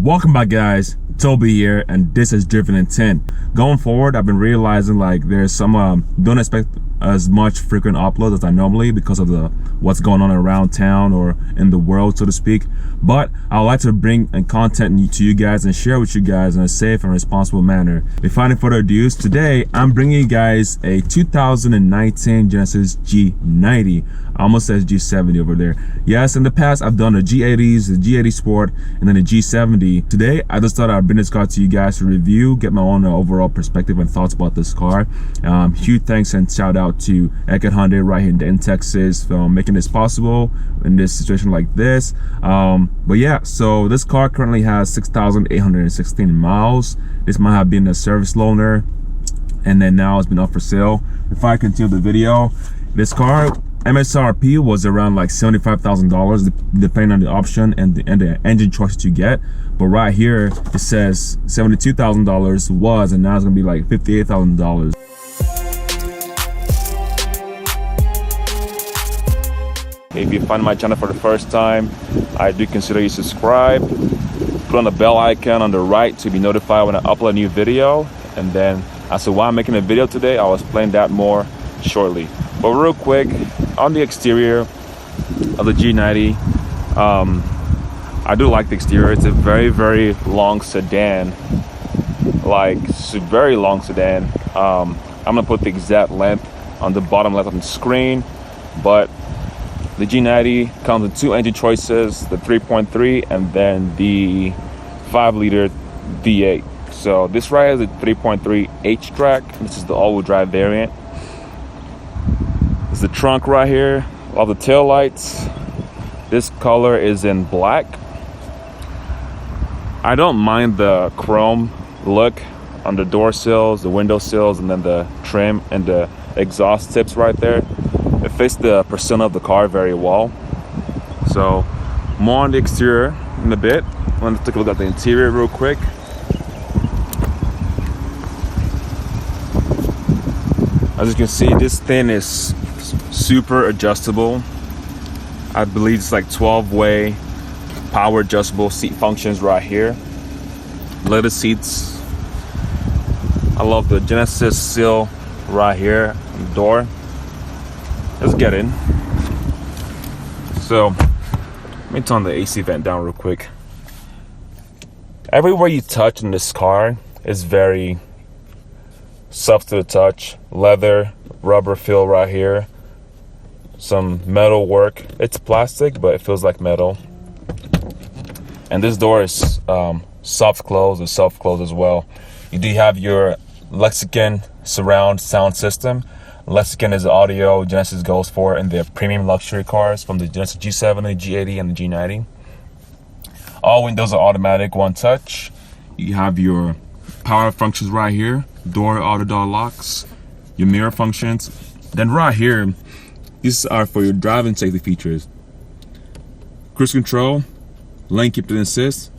Welcome back, guys. Toby here, and this is Driven Intent. Going forward, I've been realizing like there's some don't expect as much frequent uploads as I normally because of the what's going on around town or in the world, so to speak. But I would like to bring content to you guys and share with you guys in a safe and responsible manner. Without any further ado, today I'm bringing you guys a 2019 Genesis G90. I almost says G70 over there. Yes, in the past I've done the G80s, the G80 Sport, and then the G70. Today I just thought I'd bring this car to you guys to review, get my own overall perspective and thoughts about this car. Huge thanks and shout out to Eckert Hyundai right here in Texas for making this possible in this situation like this. But yeah, so this car currently has 6,816 miles. This might have been a service loaner, and then now it's been up for sale. Before I continue the video, this car MSRP was around like $75,000 depending on the option and the engine choices you get. But right here it says $72,000 was, and now it's gonna be like $58,000. If you find my channel for the first time, I do consider you subscribe. Put on the bell icon on the right to be notified when I upload a new video. And then as to why I'm making a video today, I'll explain that more shortly. But real quick, on the exterior of the G90, I do like the exterior. It's a very long sedan, like very long sedan. I'm gonna put the exact length on the bottom left of the screen, but the G90 comes with two engine choices, the 3.3 and then the 5-liter V8. So this right has a 3.3 H-track. This is the all-wheel drive variant. It's the trunk right here. All the tail lights. This color is in black. I don't mind the chrome look on the door sills, the window sills, and then the trim and the exhaust tips right there. It fits the persona of the car very well. So more on the exterior in a bit. Let's take a look at the interior real quick. As you can see, this thing is super adjustable. I believe it's like 12-way power adjustable seat functions right here. Leather seats. I love the Genesis seal right here on the door. Let's get in. So let me turn the AC vent down real quick. Everywhere you touch in this car is very soft to the touch. Leather, rubber feel right here. Some metal work. It's plastic, but it feels like metal. And this door is soft close and self close as well. You do have your Lexicon surround sound system. Lexicon is the audio Genesis goes for in their premium luxury cars from the Genesis G70, G80, and the G90. All windows are automatic, one touch. You have your power functions right here. Door, auto door locks. Your mirror functions. Then right here, these are for your driving safety features. Cruise control, lane keeping assist,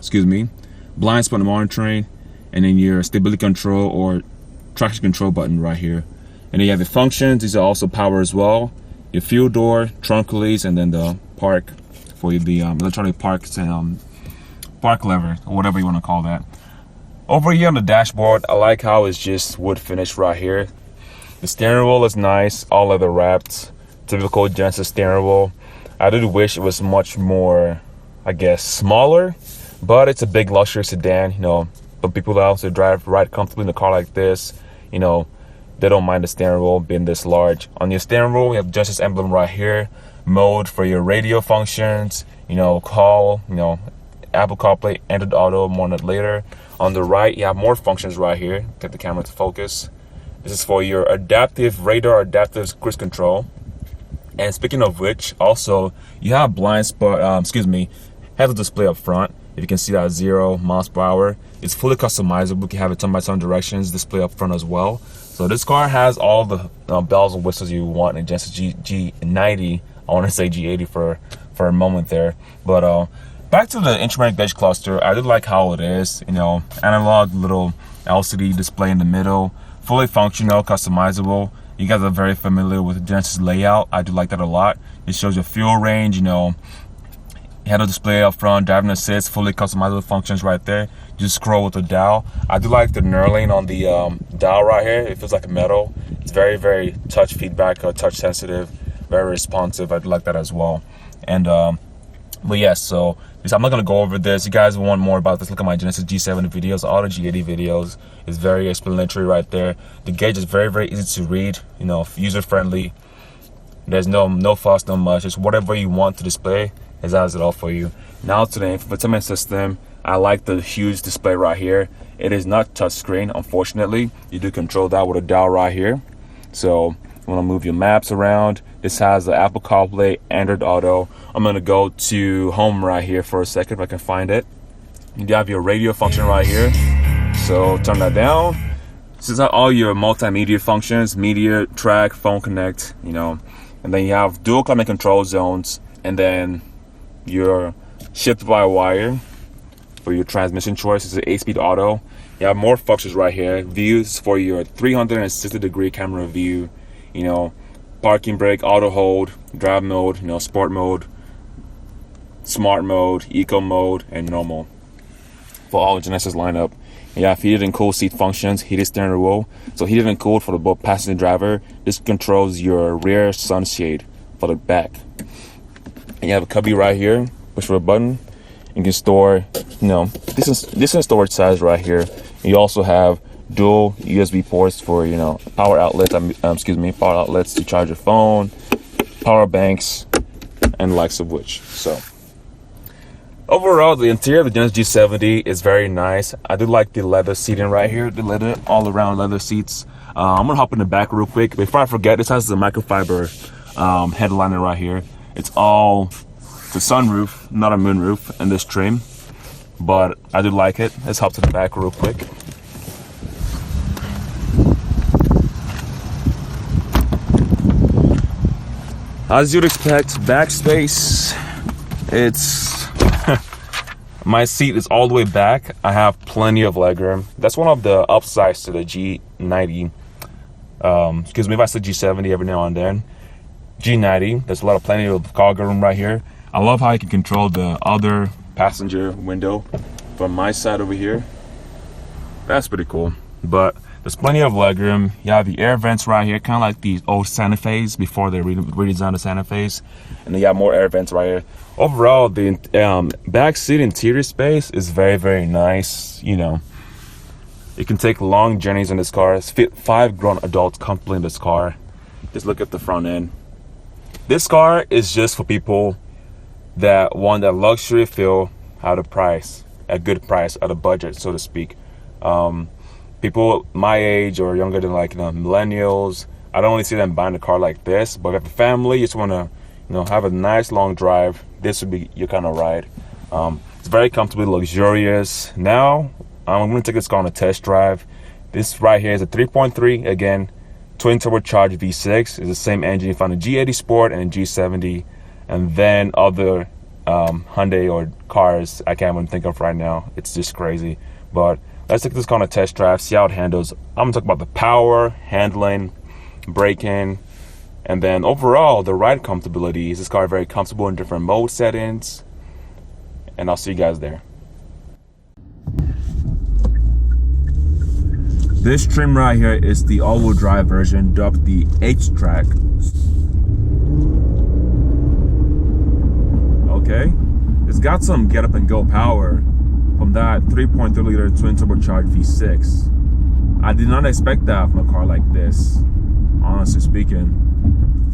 blind spot monitoring, and then your stability control or traction control button right here. And then you have the functions. These are also power as well. Your fuel door, trunk release, and then the park for the electronic park lever, or whatever you want to call that. Over here on the dashboard, I like how it's just wood finish right here. The steering wheel is nice, all leather wrapped. Typical Genesis steering wheel. I did wish it was much more, I guess, smaller, but it's a big luxury sedan. You know, for people that also ride comfortably in a car like this, you know, they don't mind the steering wheel being this large. On your steering wheel, we have Genesis emblem right here. Mode for your radio functions, you know, call, you know, Apple CarPlay, Android Auto, more on that later. On the right, you have more functions right here. Get the camera to focus. This is for your adaptive radar, adaptive cruise control. And speaking of which, also, you have blind spot, head-up display up front. If you can see that 0 miles per hour. It's fully customizable. You can have a turn-by-turn directions display up front as well. So this car has all the bells and whistles you want in Genesis G90. I want to say G80 for a moment there. But back to the instrument gauge cluster, I do like how it is. You know, analog little LCD display in the middle. Fully functional, customizable. You guys are very familiar with Genesis layout. I do like that a lot. It shows your fuel range, you know, Head-up display up front, driving assist, fully customizable functions right there. Just scroll with the dial. I do like the knurling on the dial right here. It feels like metal. It's very, very touch feedback, touch sensitive, very responsive. I do like that as well. And but yes, so I'm not gonna go over this. You guys want more about this, look at my Genesis G70 videos, all the G80 videos. It's very explanatory right there. The gauge is very, very easy to read, you know, user friendly. There's no fuss, no much. It's whatever you want to display, it has it all for you. Now to the infotainment system, I like the huge display right here. It is not touchscreen, unfortunately. You do control that with a dial right here. So you want to move your maps around. This has the Apple CarPlay, Android Auto. I'm going to go to home right here for a second if I can find it. You have your radio function right here. So turn that down. This is all your multimedia functions, media, track, phone connect, you know. And then you have dual climate control zones, and then your shift by wire for your transmission choice. It's an 8-speed auto. You have more functions right here. Views for your 360-degree camera view, you know, parking brake, auto hold, drive mode, you know, sport mode, smart mode, eco mode, and normal for all the Genesis lineup. You have heated and cooled seat functions, heated steering wheel. So heated and cooled for the both passenger and driver. This controls your rear sunshade for the back. And you have a cubby right here. Push for a button. You can store, you know, this is storage size right here. You also have dual USB ports for, you know, power outlets. Power outlets to charge your phone, power banks, and the likes of which. So overall, the interior of the Genesis G70 is very nice. I do like the leather seating right here, the leather, all around leather seats. I'm gonna hop in the back real quick. Before I forget, this has the microfiber headliner right here. It's all the sunroof, not a moonroof in this trim, but I do like it. Let's hop to the back real quick. As you'd expect, back space, it's my seat is all the way back. I have plenty of legroom. That's one of the upsides to the G90. Excuse me if I said G70 every now and then. G90, there's plenty of cargo room right here. I love how you can control the other passenger window from my side over here. That's pretty cool. But there's plenty of legroom. You have the air vents right here, kind of like the old Santa Fe's before they redesigned the Santa Fe's. And then you have more air vents right here. Overall, the back seat interior space is very, very nice. You know, you can take long journeys in this car. It's fit 5 grown adults comfortably in this car. Just look at the front end. This car is just for people that want that luxury feel at a price, a good price, at a budget, so to speak. People my age or younger than, like, you know, millennials, I don't really see them buying a car like this. But if you have a family, you just want to, you know, have a nice long drive, this would be your kind of ride. It's very comfortably luxurious. Now I'm going to take this car on a test drive. This right here is a 3.3, again, twin turbocharged V6. It's the same engine you find in G80 Sport and in G70, and then other Hyundai or cars I can't even think of right now. It's just crazy. But let's take this car on a test drive, see how it handles. I'm gonna talk about the power, handling, braking, and then overall the ride comfortability. Is this car very comfortable in different mode settings? And I'll see you guys there. This trim right here is the all-wheel drive version, dubbed the H-Track. Okay, it's got some get up and go power from that 3.3 liter twin turbocharged V6. I did not expect that from a car like this, honestly speaking.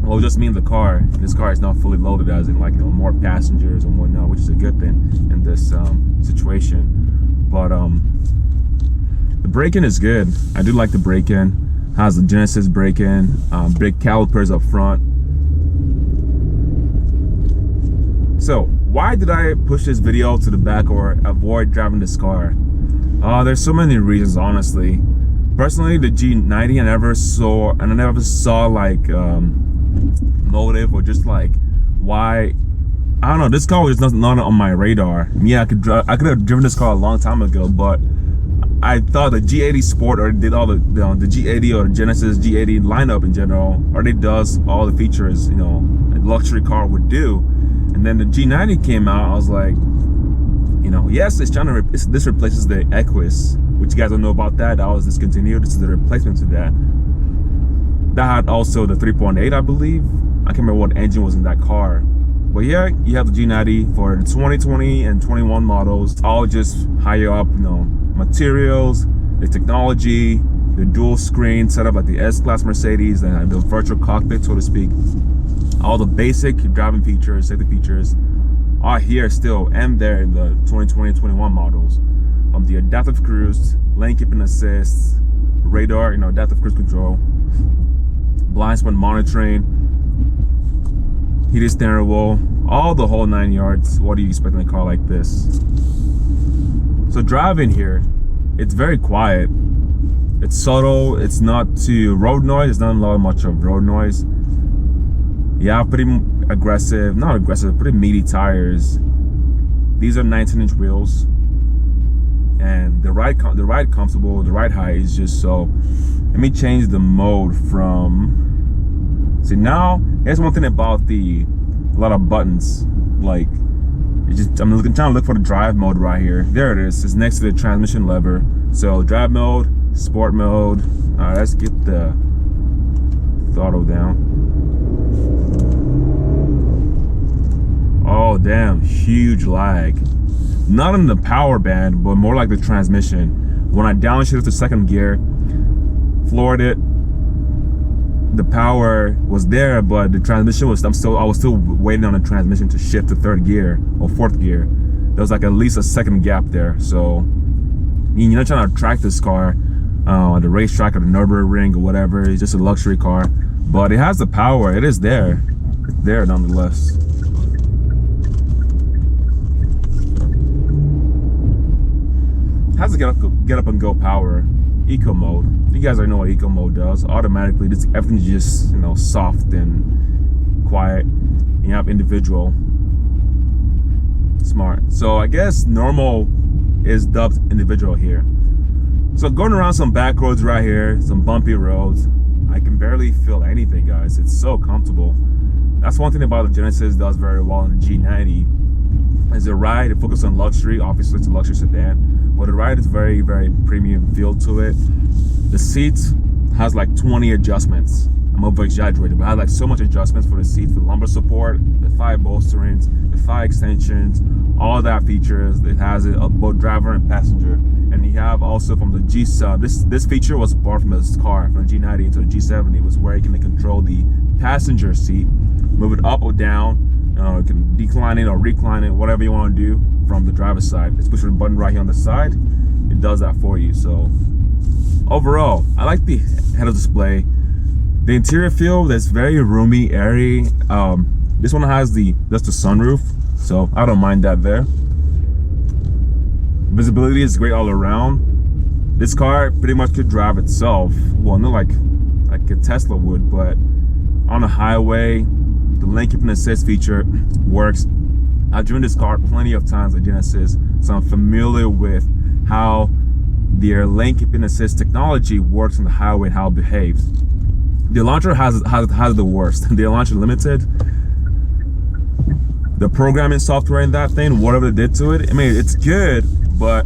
Well, just me and the car. This car is not fully loaded, as in, like, you know, more passengers and whatnot, which is a good thing in this situation. But the braking is good. I do like the braking. Has the Genesis braking, big calipers up front. So why did I push this video to the back or avoid driving this car? There's so many reasons, honestly. Personally, the G90, I never saw like motive or just like why. I don't know. This car was just not on my radar. Yeah, I could have driven this car a long time ago, but I thought the G80 Sport already did all the G80 or the Genesis G80 lineup in general already does all the features, you know, a luxury car would do. And And then the G90 came out. I was like, you know, yes, this replaces the Equus, which you guys don't know about that. That was discontinued. This is the replacement to that. That had also the 3.8, I believe. I can't remember what engine was in that car. But yeah, you have the G90 for the 2020 and 21 models, all just higher up, you know, materials, the technology, the dual screen setup like the S-Class Mercedes, and the virtual cockpit, so to speak. All the basic driving features, safety features are here still and there in the 2020 and 21 models. The adaptive cruise, lane keeping assist, radar, you know, adaptive cruise control, blind spot monitoring, heated steering wheel, all the whole 9 yards. What do you expect in a car like this? So driving here, it's very quiet. It's subtle. It's not too road noise. It's not a lot much of road noise. Yeah, pretty aggressive, not aggressive, pretty meaty tires. These are 19-inch wheels, and the ride comfortable. The ride height is just so. Let me change the mode from. See, now here's one thing about a lot of buttons. Like, I'm trying to look for the drive mode right here. There it is. It's next to the transmission lever. So drive mode, sport mode. All right, let's get the throttle down. Oh damn, huge lag. Not in the power band, but more like the transmission. When I downshifted to second gear, floored it, the power was there, but the transmission was, I was still waiting on the transmission to shift to third gear or fourth gear. There was like at least a second gap there. So you're not trying to track this car on the racetrack or the Nürburgring or whatever. It's just a luxury car, but it has the power. It is there. It's there nonetheless. Has to get up and go power. Eco mode. You guys already know what eco mode does. Automatically, everything's just, you know, soft and quiet. You have individual. Smart. So I guess normal is dubbed individual here. So going around some back roads right here, some bumpy roads, I can barely feel anything, guys. It's so comfortable. That's one thing about the Genesis does very well in the G90. Is the ride, it focuses on luxury. Obviously, it's a luxury sedan, but the ride is very, very premium feel to it. The seat has like 20 adjustments. I'm over exaggerating, but it has like so much adjustments for the seat, for lumbar support, the thigh bolsterings, the thigh extensions, all that features. It has it both driver and passenger. And you have also from the G7, this feature was brought from this car, from the G90 into the G70, was where you can control the passenger seat, move it up or down. You can decline it or recline it, whatever you want to do from the driver's side. Just push the button right here on the side. It does that for you. So overall, I like the head-up display. The interior feel that's very roomy, airy. This one has that's the sunroof, so I don't mind that there. Visibility is great all around. This car pretty much could drive itself. Well, not like a Tesla would, but on a highway. The lane keeping assist feature works. I've driven this car plenty of times, the Genesis, so I'm familiar with how their lane keeping assist technology works on the highway and how it behaves. The Elantra has the worst. The Elantra Limited, the programming software in that thing, whatever they did to it, I mean, it's good, but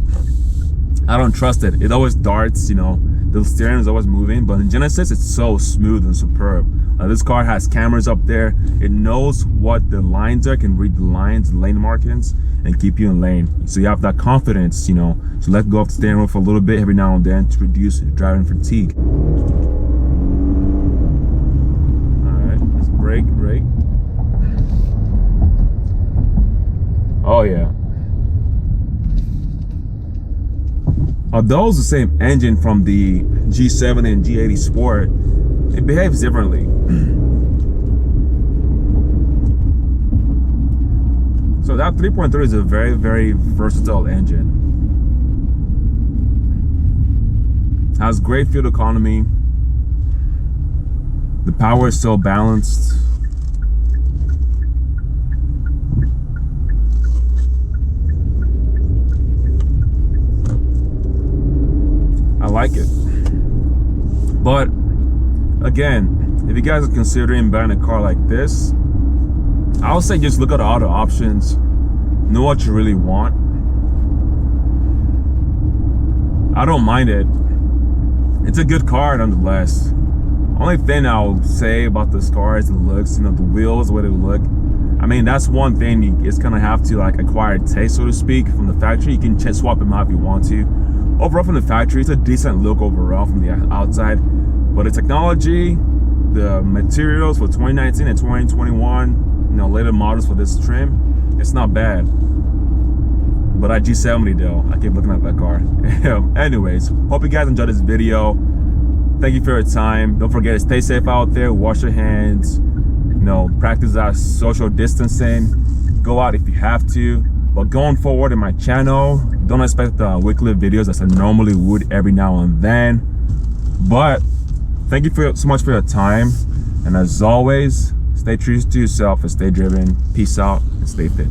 I don't trust it. It always darts, you know, the steering is always moving, but in Genesis, it's so smooth and superb. This car has cameras up there. It knows what the lines are, can read the lines, the lane markings, and keep you in lane. So you have that confidence, you know, to let go of the steering wheel for a little bit every now and then to reduce driving fatigue. All right, let's brake. Oh yeah. Although it's the same engine from the G7 and G80 Sport, it behaves differently. So that 3.3 is a very, very versatile engine. Has great fuel economy. The power is so balanced. I like it. But again, if you guys are considering buying a car like this, I would say just look at all the options, know what you really want. I don't mind it. It's a good car nonetheless. Only thing I'll say about this car is the looks, the wheels, the way they look. I mean, that's one thing you just kind of have to like acquire taste, so to speak, from the factory. You can swap them out if you want to. Overall from the factory, it's a decent look overall from the outside. But the technology, the materials for 2019 and 2021, later models for this trim, it's not bad. But that G90 though, I keep looking at that car. Anyways, hope you guys enjoyed this video. Thank you for your time. Don't forget to stay safe out there, wash your hands, practice that social distancing. Go out if you have to. But going forward in my channel, don't expect weekly videos as I normally would every now and then. But thank you so much for your time. And as always, stay true to yourself and stay driven. Peace out and stay fit.